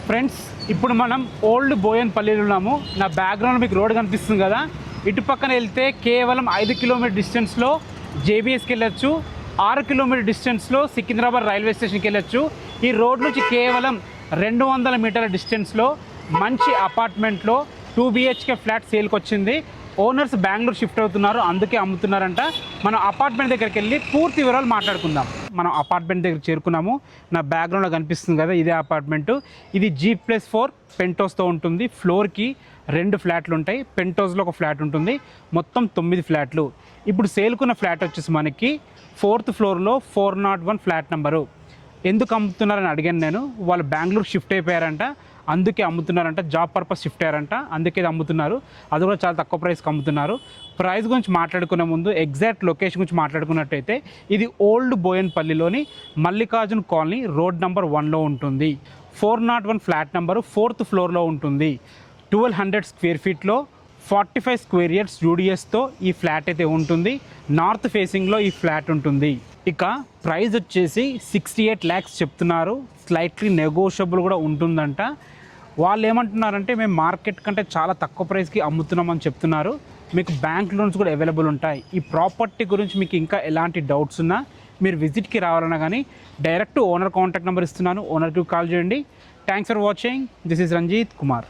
Friends, ఇప్పుడు మనం old బోయన్పల్లిలో ఉన్నాము. నా బ్యాక్గ్రౌండ్ మీకు రోడ్ కనిపిస్తుంది కదా. ఇటు పక్కన వెళ్తే కేవలం 5 కిలోమీటర్ డిస్టెన్స్లో జేబీఎస్కి వెళ్ళొచ్చు. 6 కిలోమీటర్ డిస్టెన్స్లో సికింద్రాబాద్ రైల్వే స్టేషన్కి వెళ్ళొచ్చు. ఈ రోడ్ నుంచి కేవలం 200 మీటర్ల డిస్టెన్స్లో మంచి అపార్ట్మెంట్లో 2 BHK ఫ్లాట్ సేల్కి వచ్చింది. ఓనర్స్ బెంగళూరు షిఫ్ట్ అవుతున్నారు, అందుకే అమ్ముతున్నారంట. మనం అపార్ట్మెంట్ దగ్గరికి వెళ్ళి పూర్తి వివరాలు మాట్లాడుకుందాం. మనం అపార్ట్మెంట్ దగ్గర చేరుకున్నాము. నా బ్యాక్గ్రౌండ్లో కనిపిస్తుంది కదా, ఇదే అపార్ట్మెంటు. ఇది G+4 పెంటోస్తో ఉంటుంది. ఫ్లోర్కి 2 ఫ్లాట్లు ఉంటాయి, పెంటోస్లో ఒక ఫ్లాట్ ఉంటుంది. మొత్తం 9 ఫ్లాట్లు. ఇప్పుడు సేల్కున్న ఫ్లాట్ వచ్చేసి మనకి 4th ఫ్లోర్లో 401 ఫ్లాట్ నెంబరు. ఎందుకు అమ్ముతున్నారని అడిగాను నేను. వాళ్ళు బెంగళూరు షిఫ్ట్ అయిపోయారంట, అందుకే అమ్ముతున్నారంట. జాబ్ పర్పస్ షిఫ్ట్ అయ్యారంట, అందుకే ఇది అమ్ముతున్నారు. అది కూడా చాలా తక్కువ ప్రైస్కి అమ్ముతున్నారు. ప్రైస్ గురించి మాట్లాడుకునే ముందు ఎగ్జాక్ట్ లొకేషన్ గురించి మాట్లాడుకున్నట్టయితే ఇది ఓల్డ్ బోయన్పల్లిలోని మల్లికార్జున్ కాలనీ రోడ్ నెంబర్ 1లో ఉంటుంది. 401 ఫ్లాట్ నెంబరు 4th ఫ్లోర్లో ఉంటుంది. 1200 స్క్వేర్ ఫీట్లో 45 స్క్వేర్ ఇయర్స్ యూడిఎస్తో ఈ ఫ్లాట్ అయితే ఉంటుంది. నార్త్ ఫేసింగ్లో ఈ ఫ్లాట్ ఉంటుంది. ఇక ప్రైస్ వచ్చేసి 68 lakhs చెప్తున్నారు. స్లైట్లీ నెగోషియబుల్ కూడా ఉంటుందంట. వాళ్ళు ఏమంటున్నారంటే మేము మార్కెట్ కంటే చాలా తక్కువ ప్రైస్కి అమ్ముతున్నామని చెప్తున్నారు. మీకు బ్యాంక్ లోన్స్ కూడా అవైలబుల్ ఉంటాయి. ఈ ప్రాపర్టీ గురించి మీకు ఇంకా ఎలాంటి డౌట్స్ ఉన్నా మీరు విజిట్కి రావాలన్నా కానీ డైరెక్ట్ ఓనర్ కాంటాక్ట్ నెంబర్ ఇస్తున్నాను, ఓనర్కి కాల్ చేయండి. Thanks for watching. This is Ranjit Kumar.